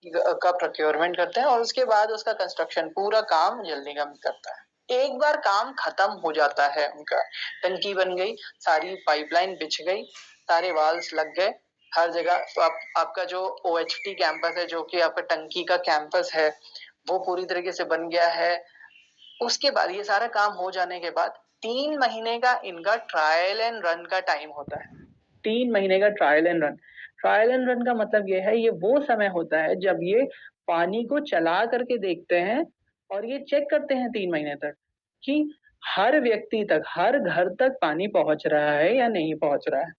का प्रोक्योरमेंट करते हैं और उसके बाद उसका कंस्ट्रक्शन पूरा काम जल निगम करता है। एक बार काम खत्म हो जाता है उनका, टंकी बन गई, सारी पाइपलाइन बिछ गई, सारे वाल्व्स लग गए, हर जगह तो आपका जो ओएचटी कैंपस है, जो कि आपका टंकी का कैंपस है, वो पूरी तरीके से बन गया है। उसके बाद ये सारा काम हो जाने के बाद 3 महीने का इनका ट्रायल एंड रन का टाइम होता है। 3 महीने का trial and run. Trial and run का मतलब ये है, ये वो समय होता है जब ये पानी को चला करके देखते हैं और ये चेक करते हैं 3 महीने तक कि हर व्यक्ति तक, हर घर तक पानी पहुंच रहा है या नहीं पहुंच रहा है।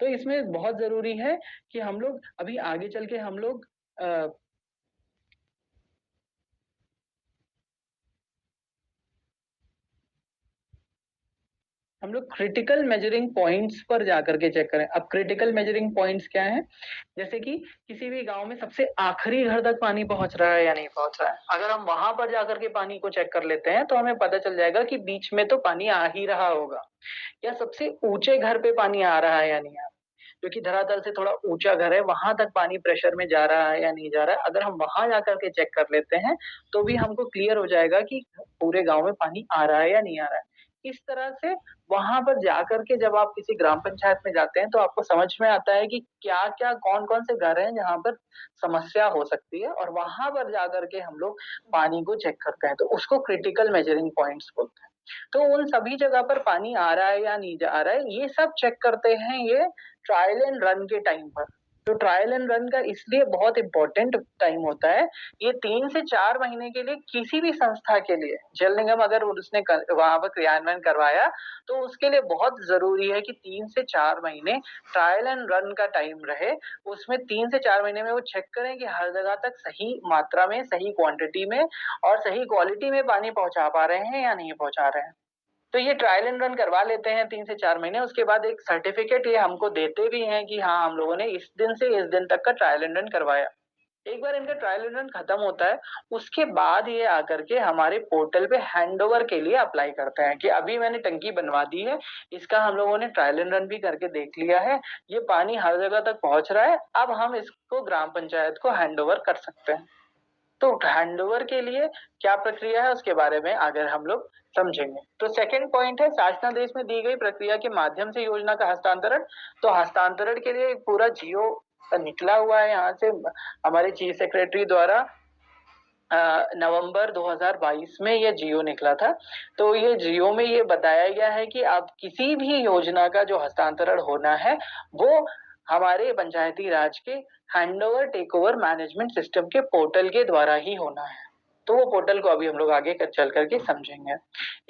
तो इसमें बहुत जरूरी है कि हम लोग अभी आगे चल के हम लोग क्रिटिकल मेजरिंग पॉइंट्स पर जाकर के चेक करें। अब क्रिटिकल मेजरिंग पॉइंट्स क्या है? जैसे कि किसी भी गांव में सबसे आखिरी घर तक पानी पहुंच रहा है या नहीं पहुंच रहा है। अगर हम वहां पर जाकर के पानी को चेक कर लेते हैं तो हमें पता चल जाएगा कि बीच में तो पानी आ ही रहा होगा, या सबसे ऊंचे घर पे पानी आ रहा है या नहीं आ रहा, जो कि धरातल से थोड़ा ऊंचा घर है, वहां तक पानी प्रेशर में जा रहा है या नहीं जा रहा है। अगर हम वहां जाकर के चेक कर लेते हैं तो भी हमको क्लियर हो जाएगा कि पूरे गांव में पानी आ रहा है या नहीं आ रहा है। इस तरह से वहां पर जाकर के जब आप किसी ग्राम पंचायत में जाते हैं तो आपको समझ में आता है कि क्या क्या कौन कौन से घर हैं जहां पर समस्या हो सकती है, और वहां पर जाकर के हम लोग पानी को चेक करते हैं, तो उसको क्रिटिकल मेजरिंग पॉइंट्स बोलते हैं। तो उन सभी जगह पर पानी आ रहा है या नहीं आ रहा है, ये सब चेक करते हैं ये ट्रायल एंड रन के टाइम पर। तो ट्रायल एंड रन का इसलिए बहुत इंपॉर्टेंट टाइम होता है, ये 3 से 4 महीने के लिए किसी भी संस्था के लिए, जल निगम अगर उसने वहां पर क्रियान्वयन करवाया तो उसके लिए बहुत जरूरी है कि 3 से 4 महीने ट्रायल एंड रन का टाइम रहे। उसमें 3 से 4 महीने में वो चेक करें कि हर जगह तक सही मात्रा में, सही क्वांटिटी में और सही क्वालिटी में पानी पहुंचा पा रहे हैं या नहीं पहुंचा रहे हैं। तो ये ट्रायल एंड रन करवा लेते हैं 3 से 4 महीने, उसके बाद एक सर्टिफिकेट ये हमको देते भी हैं कि हाँ, हम लोगों ने इस दिन से इस दिन तक का ट्रायल एंड रन करवाया। एक बार इनका ट्रायल एंड रन खत्म होता है, उसके बाद ये आकर के हमारे पोर्टल पे हैंडओवर के लिए अप्लाई करते हैं कि अभी मैंने टंकी बनवा दी है, इसका हम लोगों ने ट्रायल एंड रन भी करके देख लिया है, ये पानी हर जगह तक पहुंच रहा है, अब हम इसको ग्राम पंचायत को हैंडओवर कर सकते हैं। तो हैंडओवर के लिए क्या प्रक्रिया है उसके बारे में अगर हम लोग समझेंगे तो सेकंड पॉइंट है शासनादेश में दी गई प्रक्रिया के माध्यम से योजना का हस्तांतरण। तो हस्तांतरण के लिए एक पूरा जियो निकला हुआ है यहाँ से हमारे चीफ सेक्रेटरी द्वारा, नवंबर 2022 में ये जियो निकला था। तो ये जियो में ये बताया गया है कि अब किसी भी योजना का जो हस्तांतरण होना है वो हमारे पंचायती राज के handover take over management system के पोर्टल के द्वारा ही होना है। तो वो पोर्टल को अभी हम लोग आगे चल करके समझेंगे।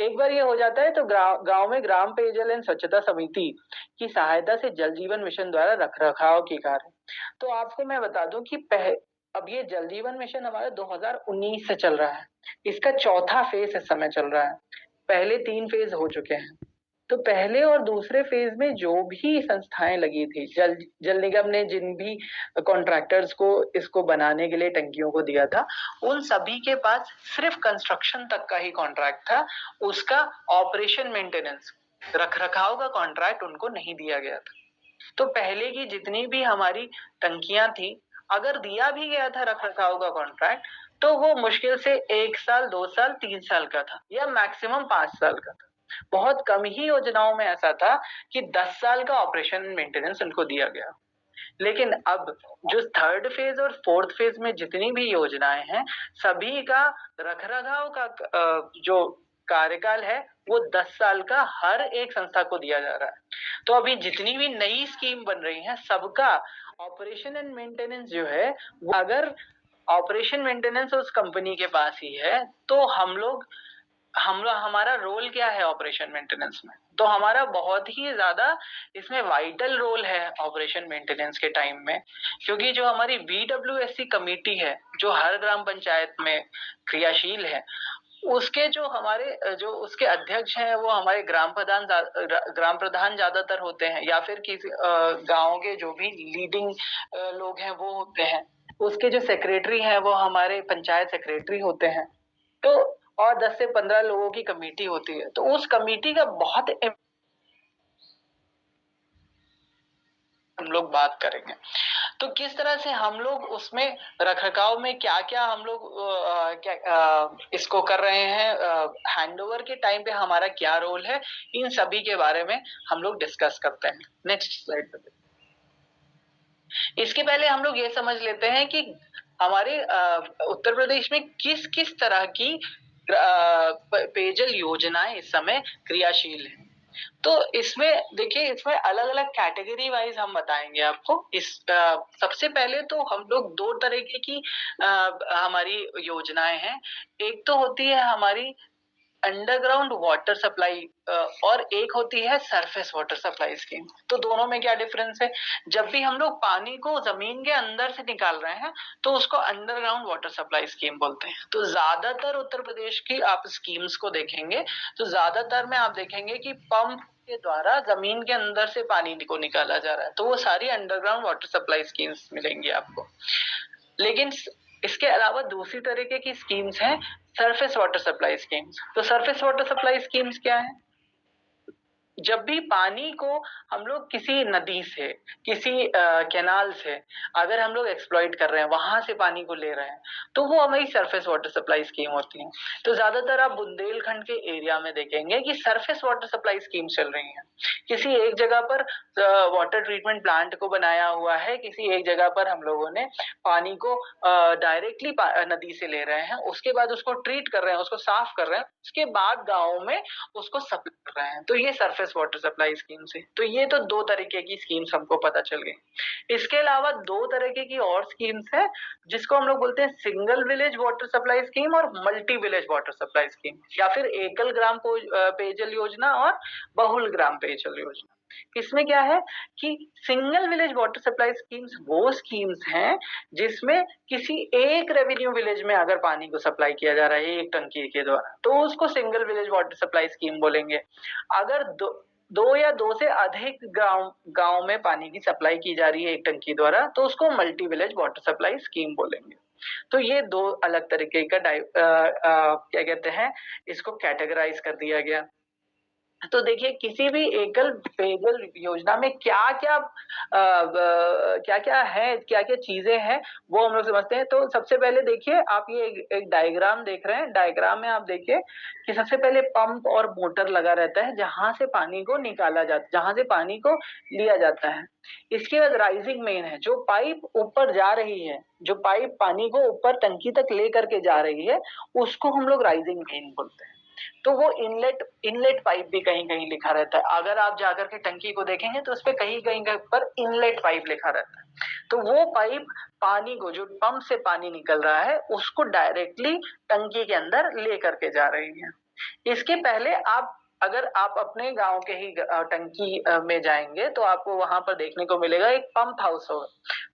एक बार ये हो जाता है तो गांव में ग्राम पेयजल एवं स्वच्छता समिति की सहायता से जल जीवन मिशन द्वारा रख रखाव की कार्य। तो आपको मैं बता दूं कि अब ये जल जीवन मिशन हमारा 2019 से चल रहा है, इसका चौथा फेज इस समय चल रहा है। पहले 3 फेज हो चुके हैं। तो पहले और दूसरे फेज में जो भी संस्थाएं लगी थी, जल निगम ने जिन भी कॉन्ट्रैक्टर्स को इसको बनाने के लिए टंकियों को दिया था, उन सभी के पास सिर्फ कंस्ट्रक्शन तक का ही कॉन्ट्रैक्ट था, उसका ऑपरेशन मेंटेनेंस रख रखाव का कॉन्ट्रैक्ट उनको नहीं दिया गया था। तो पहले की जितनी भी हमारी टंकियां थी, अगर दिया भी गया था रख रखाव का कॉन्ट्रैक्ट, तो वो मुश्किल से 1 साल, 2 साल, 3 साल का था, या मैक्सिमम 5 साल का था। बहुत कम ही योजनाओं में ऐसा था कि 10 साल का ऑपरेशन मेंटेनेंस उनको दिया गया। लेकिन अब जो थर्ड फेज और फोर्थ फेज में जितनी भी योजनाएं हैं, सभी का रखरखाव का जो कार्यकाल है वो 10 साल का हर एक संस्था को दिया जा रहा है। तो अभी जितनी भी नई स्कीम बन रही है, सबका ऑपरेशन एंड मेंटेनेंस जो है, वो अगर ऑपरेशन मेंटेनेंस उस कंपनी के पास ही है, तो हमारा रोल क्या है ऑपरेशन मेंटेनेंस में? तो हमारा बहुत ही ज्यादा इसमें वाइटल रोल है ऑपरेशन मेंटेनेंस के टाइम में, क्योंकि जो हमारी VWSC कमेटी है जो हर ग्राम पंचायत में क्रियाशील है, उसके जो उसके अध्यक्ष हैं वो हमारे ग्राम प्रधान ज्यादातर होते हैं, या फिर किसी गांव के जो भी लीडिंग लोग हैं वो होते हैं। उसके जो सेक्रेटरी हैं वो हमारे पंचायत सेक्रेटरी होते हैं। तो और 10 से 15 लोगों की कमेटी होती है। तो उस कमेटी का बहुत लोग बात करेंगे। तो किस तरह से हम लोग उसमें रखरखाव में क्या-क्या हम लोग इसको कर रहे हैं, हैंडओवर के टाइम पे हमारा क्या रोल है, इन सभी के बारे में हम लोग डिस्कस करते हैं। नेक्स्ट स्लाइड पे। इसके पहले हम लोग ये समझ लेते हैं कि हमारे उत्तर प्रदेश में किस-किस तरह की पेयजल योजनाएं इस समय क्रियाशील हैं। तो इसमें देखिए, इसमें अलग-अलग कैटेगरी वाइज हम बताएंगे आपको। सबसे पहले तो हम लोग दो तरीके की हमारी योजनाएं हैं। एक तो होती है हमारी अंडरग्राउंड वाटर सप्लाई और एक होती है सरफेस वाटर सप्लाई स्कीम। तो दोनों में क्या डिफरेंस है? जब भी हम लोग पानी को जमीन के अंदर से निकाल रहे हैं तो उसको अंडरग्राउंड वाटर सप्लाई स्कीम बोलते हैं। तो ज्यादातर उत्तर प्रदेश की आप स्कीम्स को देखेंगे तो ज्यादातर में आप देखेंगे कि पंप के द्वारा जमीन के अंदर से पानी को निकाला जा रहा है। तो वो सारी अंडरग्राउंड वाटर सप्लाई स्कीम्स मिलेंगी आपको। लेकिन इसके अलावा दूसरी तरीके की स्कीम्स हैं सरफेस वाटर सप्लाई स्कीम्स। तो सरफेस वाटर सप्लाई स्कीम्स क्या है? जब भी पानी को हम लोग किसी नदी से, किसी कैनाल से अगर हम लोग एक्सप्लॉइट कर रहे हैं, वहां से पानी को ले रहे हैं, तो वो हमारी सरफेस वाटर सप्लाई स्कीम होती है। तो ज्यादातर आप बुंदेलखंड के एरिया में देखेंगे कि सरफेस वाटर सप्लाई स्कीम चल रही है। किसी एक जगह पर वाटर ट्रीटमेंट प्लांट को बनाया हुआ है, किसी एक जगह पर हम लोगों ने पानी को डायरेक्टली नदी से ले रहे हैं, उसके बाद उसको ट्रीट कर रहे हैं, उसको साफ कर रहे हैं, उसके बाद गाँव में उसको सप्लाई कर रहे हैं। तो ये सरफेस वाटर सप्लाई स्कीम से। तो ये तो दो तरीके की स्कीम्स हमको पता चल गई। इसके अलावा दो तरीके की और स्कीम्स है जिसको हम लोग बोलते हैं single village water supply scheme और multi village water supply scheme, या फिर एकल ग्राम पेयजल योजना और बहुल ग्राम पेयजल योजना। इसमें क्या है कि single village water supply schemes वो स्कीम्स हैं जिसमें किसी एक रेवेन्यू विलेज में अगर पानी को सप्लाई किया जा रहा है एक टंकी के द्वारा, तो उसको single village water supply scheme बोलेंगे। अगर दो या दो से अधिक गांव में पानी की सप्लाई की जा रही है एक टंकी द्वारा, तो उसको multi village water supply scheme बोलेंगे। तो ये दो अलग तरीके का क्या कहते हैं, इसको कैटेगराइज कर दिया गया। तो देखिए, किसी भी एकल पेयजल योजना में क्या-क्या है, क्या-क्या चीजें हैं, वो हम लोग समझते हैं। तो सबसे पहले देखिए, आप ये एक डायग्राम देख रहे हैं। डायग्राम में आप देखिए कि सबसे पहले पंप और मोटर लगा रहता है जहां से पानी को निकाला जाता है, जहां से पानी को लिया जाता है। इसके बाद राइजिंग मेन है, जो पाइप ऊपर जा रही है, जो पाइप पानी को ऊपर टंकी तक लेकर के जा रही है, उसको हम लोग राइजिंग मेन बोलते हैं। तो वो इनलेट पाइप भी कहीं कहीं लिखा रहता है। अगर आप जाकर के टंकी को देखेंगे तो उसपे कहीं कहीं पर इनलेट पाइप लिखा रहता है। तो वो पाइप पानी को, जो पंप से पानी निकल रहा है, उसको डायरेक्टली टंकी के अंदर ले करके जा रही है। इसके पहले अगर आप अपने गांव के ही टंकी में जाएंगे तो आपको वहां पर देखने को मिलेगा एक पंप हाउस होगा।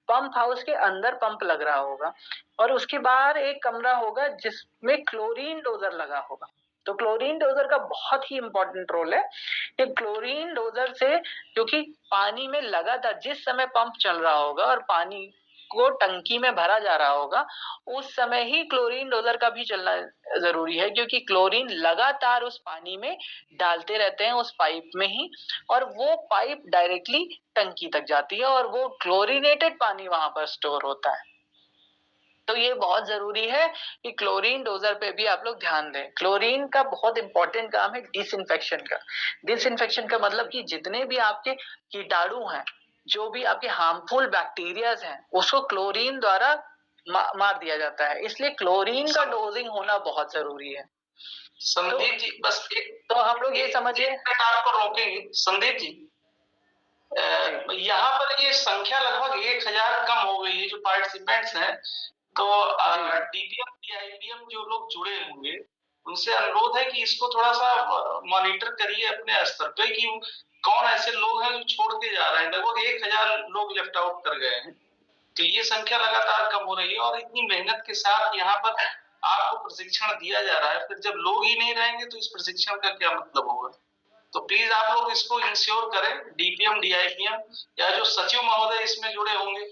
पंप हाउस के अंदर पंप लग रहा होगा और उसके बाहर एक कमरा होगा जिसमें क्लोरीन डोजर लगा होगा। तो क्लोरीन डोजर का बहुत ही इंपॉर्टेंट रोल है कि क्लोरीन डोजर से, क्योंकि पानी में लगातार जिस समय पंप चल रहा होगा और पानी को टंकी में भरा जा रहा होगा, उस समय ही क्लोरीन डोजर का भी चलना जरूरी है, क्योंकि क्लोरीन लगातार उस पानी में डालते रहते हैं उस पाइप में ही, और वो पाइप डायरेक्टली टंकी तक जाती है और वो क्लोरीनेटेड पानी वहां पर स्टोर होता है। तो ये बहुत जरूरी है कि क्लोरीन डोजर पे भी आप लोग ध्यान दें। क्लोरीन का बहुत इंपॉर्टेंट काम है डिसइंफेक्शन का। डिसइंफेक्शन का मतलब कि जितने भी आपके कीटाणु हैं, जो भी आपके हार्मफुल बैक्टीरियाज हैं, उसको क्लोरीन द्वारा मार दिया जाता है। इसलिए क्लोरीन का डोजिंग होना बहुत जरूरी है। संदीप जी, बस तो हम लोग ये समझिए, आपको रोकेंगे संदीप जी। यहाँ पर ये संख्या लगभग 1000 कम हो गई है जो पार्टिसिपेंट्स हैं। तो डीपीएम डीआईपीएम जो लोग जुड़े होंगे उनसे अनुरोध है कि इसको थोड़ा सा मॉनिटर करिए अपने स्तर पे कि कौन ऐसे लोग हैं जो छोड़ के जा रहे हैं। लगभग 1000 लोग लेफ्ट आउट कर गए हैं। तो ये संख्या लगातार कम हो रही है और इतनी मेहनत के साथ यहाँ पर आपको प्रशिक्षण दिया जा रहा है, फिर जब लोग ही नहीं रहेंगे तो इस प्रशिक्षण का क्या मतलब होगा। तो प्लीज आप लोग इसको इंश्योर करें, डीपीएम डीआईपीएम या जो सचिव महोदय इसमें जुड़े होंगे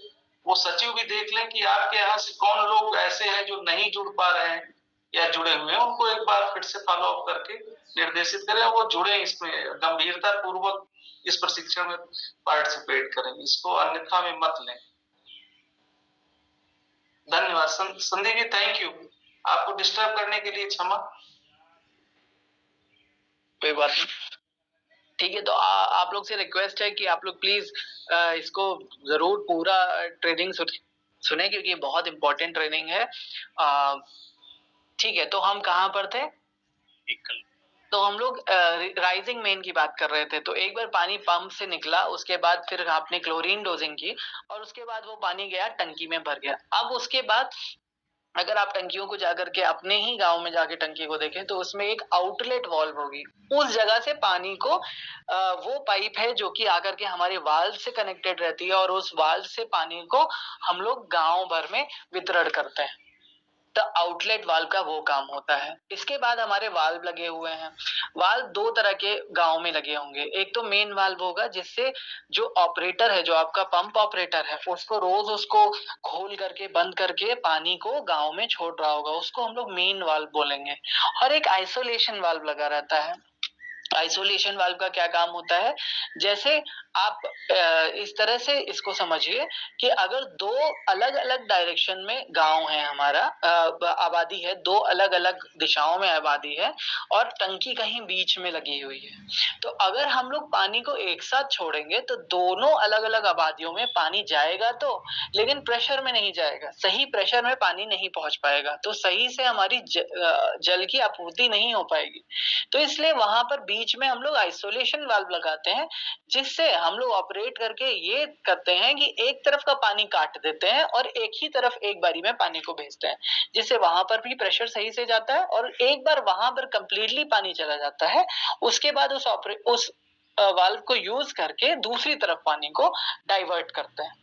वो सचिव भी देख लें कि आपके यहाँ से कौन लोग ऐसे हैं जो नहीं जुड़ पा रहे हैं या जुड़े हुए हैं, उनको एक बार फिर से फॉलो अप करके निर्देशित करें वो जुड़े, इसमें गंभीरता पूर्वक इस प्रशिक्षण में पार्टिसिपेट करें, इसको अन्यथा में मत लें। धन्यवाद। Sandeep ji, thank you. आपको डिस्टर्ब करने के लिए क्षमा। कोई बात नहीं, ठीक है। तो आप लोग से रिक्वेस्ट है कि आप लोग प्लीज इसको जरूर पूरा ट्रेनिंग सुने, क्योंकि बहुत इंपॉर्टेंट ट्रेनिंग है। ठीक है, तो हम कहाँ पर थे? तो हम लोग राइजिंग मेन की बात कर रहे थे। तो एक बार पानी पंप से निकला, उसके बाद फिर आपने क्लोरीन डोजिंग की, और उसके बाद वो पानी गया टंकी में भर गया। अब उसके बाद अगर आप टंकियों को जाकर के अपने ही गांव में जाके टंकी को देखें, तो उसमें एक आउटलेट वाल्व होगी। उस जगह से पानी को वो पाइप है जो कि आकर के हमारे वाल्व से कनेक्टेड रहती है, और उस वाल्व से पानी को हम लोग गांव भर में वितरण करते हैं। तो आउटलेट वाल्व का वो काम होता है। इसके बाद हमारे वाल्व लगे हुए हैं। वाल्व दो तरह के गांव में लगे होंगे। एक तो मेन वाल्व होगा, जिससे जो ऑपरेटर है, जो आपका पंप ऑपरेटर है, उसको रोज उसको खोल करके बंद करके पानी को गांव में छोड़ रहा होगा, उसको हम लोग मेन वाल्व बोलेंगे। और एक आइसोलेशन वाल्व लगा रहता है। आइसोलेशन वाल्व का क्या काम होता है? जैसे आप इस तरह से इसको समझिए कि अगर दो अलग अलग डायरेक्शन में गांव है, हमारा आबादी है, दो अलग अलग दिशाओं में आबादी है, और टंकी कहीं बीच में लगी हुई है, तो अगर हम लोग पानी को एक साथ छोड़ेंगे तो दोनों अलग अलग आबादियों में पानी जाएगा, तो लेकिन प्रेशर में नहीं जाएगा, सही प्रेशर में पानी नहीं पहुंच पाएगा, तो सही से हमारी जल की आपूर्ति नहीं हो पाएगी। तो इसलिए वहां पर बीच में हम लोग आइसोलेशन वाल्व लगाते हैं, जिससे हम लोग ऑपरेट करके ये करते हैं कि एक तरफ का पानी काट देते हैं और एक ही तरफ एक बारी में पानी को भेजते हैं, जिससे वहां पर भी प्रेशर सही से जाता है, और एक बार वहां पर कंप्लीटली पानी चला जाता है, उसके बाद उस वाल्व को यूज करके दूसरी तरफ पानी को डाइवर्ट करते हैं।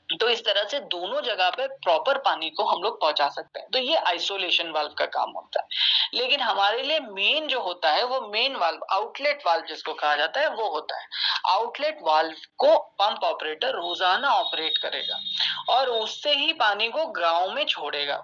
तो इस तरह से दोनों जगह पे प्रॉपर पानी को हम लोग पहुंचा सकते हैं। तो ये आइसोलेशन वाल्व का काम होता है। लेकिन हमारे लिए मेन जो होता है वो मेन वाल्व, आउटलेट वाल्व जिसको कहा जाता है, वो होता है। आउटलेट वाल्व को पंप ऑपरेटर रोजाना ऑपरेट करेगा और उससे ही पानी को गांव में छोड़ेगा।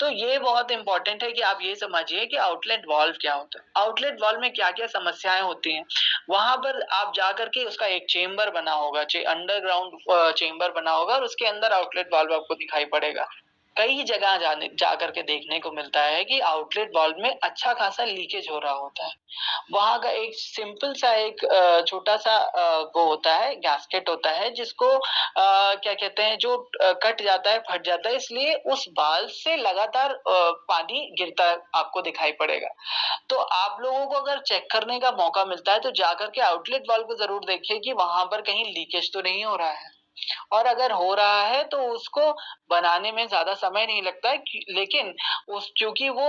तो ये बहुत इंपॉर्टेंट है कि आप ये समझिए कि आउटलेट वाल्व क्या होता है। आउटलेट वाल्व में क्या क्या समस्याएं होती हैं, वहां पर आप जाकर के उसका एक चेम्बर बना होगा, अंडरग्राउंड चेम्बर बना होगा, और उसके अंदर आउटलेट वाल्व आपको दिखाई पड़ेगा। कई जगह जाकर के देखने को मिलता है कि आउटलेट वाल्व में अच्छा खासा लीकेज हो रहा होता है। वहां का एक सिंपल सा एक छोटा सा वो होता है, गैस्केट होता है, जिसको क्या कहते हैं, जो कट जाता है, फट जाता है, इसलिए उस बाल से लगातार पानी गिरता आपको दिखाई पड़ेगा। तो आप लोगों को अगर चेक करने का मौका मिलता है तो जाकर के आउटलेट वाल्व को जरूर देखिए कि वहां पर कहीं लीकेज तो नहीं हो रहा है, और अगर हो रहा है तो उसको बनाने में ज्यादा समय नहीं लगता है, लेकिन क्योंकि वो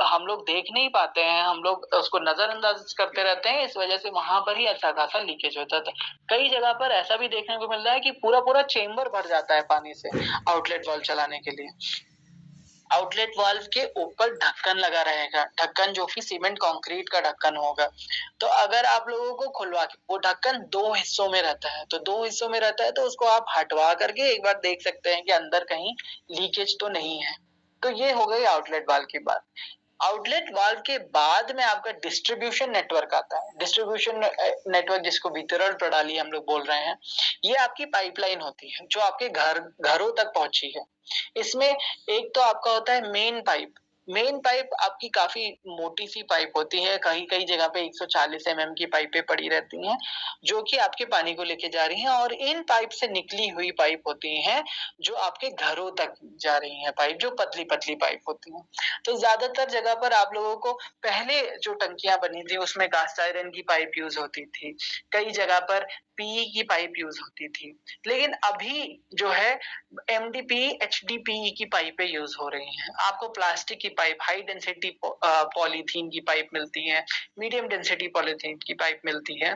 हम लोग देख नहीं पाते हैं, हम लोग उसको नजरअंदाज करते रहते हैं, इस वजह से वहां पर ही अच्छा खासा लीकेज होता था। कई जगह पर ऐसा भी देखने को मिल रहा है कि पूरा पूरा चेम्बर भर जाता है पानी से आउटलेट वाल्व चलाने के लिए। आउटलेट वाल्व के ऊपर ढक्कन लगा रहेगा, ढक्कन जो कि सीमेंट कंक्रीट का ढक्कन होगा। तो अगर आप लोगों को खुलवा के, वो ढक्कन दो हिस्सों में रहता है, तो दो हिस्सों में रहता है, तो उसको आप हटवा करके एक बार देख सकते हैं कि अंदर कहीं लीकेज तो नहीं है। तो ये हो गई आउटलेट वाल्व की बात। आउटलेट वाल्व के बाद में आपका डिस्ट्रीब्यूशन नेटवर्क आता है। डिस्ट्रीब्यूशन नेटवर्क, जिसको वितरण प्रणाली हम लोग बोल रहे हैं, ये आपकी पाइपलाइन होती है जो आपके घरों तक पहुंची है। इसमें एक तो आपका होता है मेन पाइप। मेन पाइप आपकी काफी मोटी सी पाइप होती है, कहीं कहीं जगह पे 140 mm की पाइपें पड़ी रहती हैं, जो कि आपके पानी को लेके जा रही हैं, और इन पाइप से निकली हुई पाइप होती हैं जो आपके घरों तक जा रही हैं, पाइप जो पतली पतली पाइप होती हैं। तो ज्यादातर जगह पर आप लोगों को पहले जो टंकियां बनी थी उसमें कास्ट आयरन की पाइप यूज होती थी, कई जगह पर पीई की पाइप यूज होती थी, लेकिन अभी जो है एमडीपी एचडीपीई की पाइपें यूज हो रही हैं। आपको प्लास्टिक की पाइप, हाई डेंसिटी पॉलीथीन की पाइप मिलती है, मीडियम डेंसिटी पॉलीथीन की पाइप मिलती है।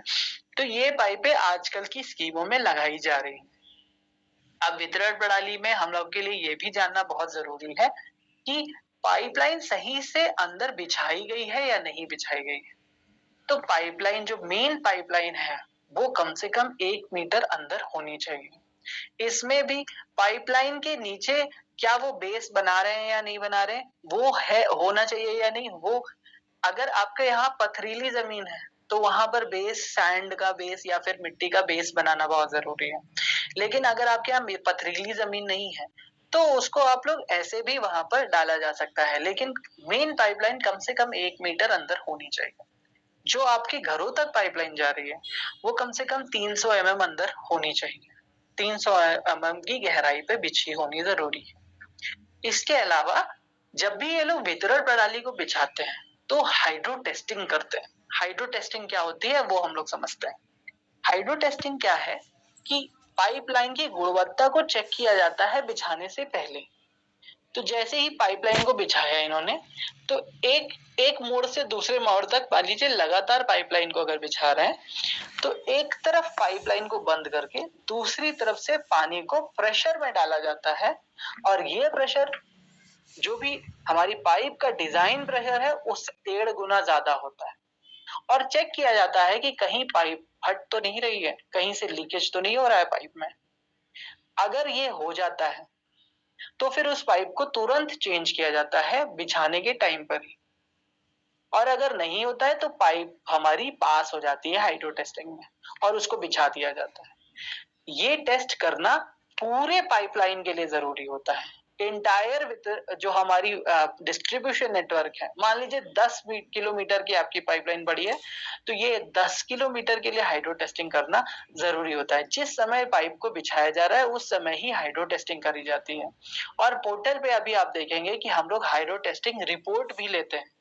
तो ये पाइपें आजकल की स्कीमों में लगाई जा रही हैं। अब वितरण प्रणाली में हम लोग के लिए ये भी जानना बहुत जरूरी है कि पाइपलाइन सही से अंदर बिछाई गई है या नहीं बिछाई गई है। तो पाइपलाइन, जो मेन पाइपलाइन है, वो कम से कम 1 मीटर अंदर होनी चाहिए। इसमें भी पाइपलाइन के नीचे क्या वो बेस बना रहे हैं या नहीं बना रहे, वो है होना चाहिए या नहीं। वो अगर आपके यहाँ पथरीली जमीन है तो वहां पर बेस सैंड का बेस या फिर मिट्टी का बेस बनाना बहुत जरूरी है। लेकिन अगर आपके यहाँ पथरीली जमीन नहीं है तो उसको आप लोग ऐसे भी वहां पर डाला जा सकता है, लेकिन मेन पाइपलाइन कम से कम 1 मीटर अंदर होनी चाहिए। जो आपके घरों तक पाइपलाइन जा रही है वो कम से कम 300 mm अंदर होनी चाहिए। 300 mm की गहराई पे बिछी होनी जरूरी है। इसके अलावा जब भी ये लोग वितरण प्रणाली को बिछाते हैं तो हाइड्रो टेस्टिंग करते हैं। हाइड्रो टेस्टिंग क्या होती है वो हम लोग समझते हैं। हाइड्रो टेस्टिंग क्या है कि पाइपलाइन की गुणवत्ता को चेक किया जाता है बिछाने से पहले। तो जैसे ही पाइपलाइन को बिछाया इन्होंने तो एक मोड़ से दूसरे मोड़ तक मान लीजिए लगातार पाइपलाइन को अगर बिछा रहे हैं तो एक तरफ पाइपलाइन को बंद करके दूसरी तरफ से पानी को प्रेशर में डाला जाता है, और ये प्रेशर जो भी हमारी पाइप का डिजाइन प्रेशर है उससे 1.5 गुना ज्यादा होता है। और चेक किया जाता है कि कहीं पाइप फट तो नहीं रही है, कहीं से लीकेज तो नहीं हो रहा है पाइप में। अगर ये हो जाता है तो फिर उस पाइप को तुरंत चेंज किया जाता है बिछाने के टाइम पर ही। और अगर नहीं होता है तो पाइप हमारी पास हो जाती है हाइड्रो टेस्टिंग में और उसको बिछा दिया जाता है। ये टेस्ट करना पूरे पाइपलाइन के लिए जरूरी होता है। इंटायर जो हमारी डिस्ट्रीब्यूशन नेटवर्क है, मान लीजिए 10 किलोमीटर की आपकी पाइपलाइन बड़ी है तो ये 10 किलोमीटर के लिए हाइड्रो टेस्टिंग करना जरूरी होता है। जिस समय पाइप को बिछाया जा रहा है उस समय ही हाइड्रो टेस्टिंग करी जाती है। और पोर्टल पे अभी आप देखेंगे कि हम लोग हाइड्रो टेस्टिंग रिपोर्ट भी लेते हैं।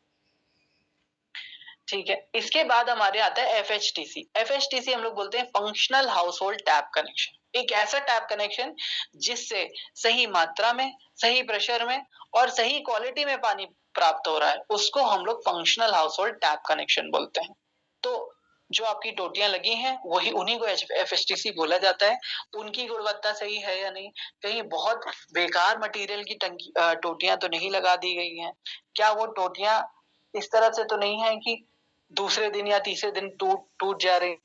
ठीक है, इसके बाद हमारे आता है FHTC। FHTC हम लोग बोलते हैं functional house hold tap connection. एक ऐसा टैप कनेक्शन जिससे सही मात्रा में, सही प्रेशर में और सही क्वालिटी में पानी प्राप्त हो रहा है उसको हम लोग functional house hold tap connection बोलते हैं। तो जो आपकी टोटियां लगी हैं वही उन्हीं को FHTC बोला जाता है। उनकी गुणवत्ता सही है या नहीं, कहीं बहुत बेकार मटेरियल की टोटियां तो नहीं लगा दी गई हैं, क्या वो टोटियां इस तरह से तो नहीं है कि दूसरे दिन या तीसरे दिन टूट टूट जा रही।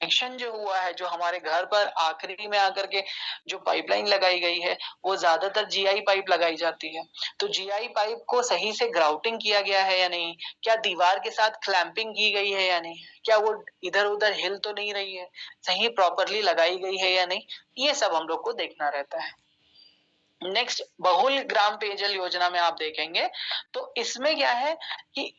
कनेक्शन जो हुआ है, जो हमारे घर पर आखिरी में आकर के जो पाइपलाइन लगाई गई है वो ज्यादातर GI पाइप लगाई जाती है। तो GI पाइप को सही से ग्राउटिंग किया गया है या नहीं, क्या दीवार के साथ क्लैंपिंग की गई है या नहीं, क्या वो इधर उधर हिल तो नहीं रही है, सही प्रॉपरली लगाई गई है या नहीं, ये सब हम लोग को देखना रहता है। नेक्स्ट, बहुल ग्राम पेयजल योजना में आप देखेंगे तो इसमें क्या है कि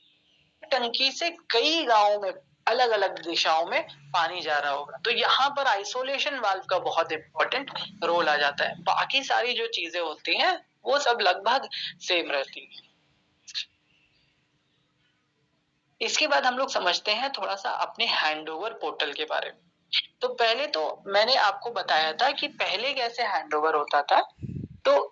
टंकी से कई गांवों में अलग अलग दिशाओं में पानी जा रहा होगा, तो यहाँ पर आइसोलेशन वाल्व का बहुत इंपॉर्टेंट रोल आ जाता है। बाकी सारी जो चीजें होती हैं वो सब लगभग सेम रहती हैं। इसके बाद हम लोग समझते हैं थोड़ा सा अपने हैंडओवर पोर्टल के बारे में। तो पहले तो मैंने आपको बताया था कि पहले कैसे हैंडओवर होता था। तो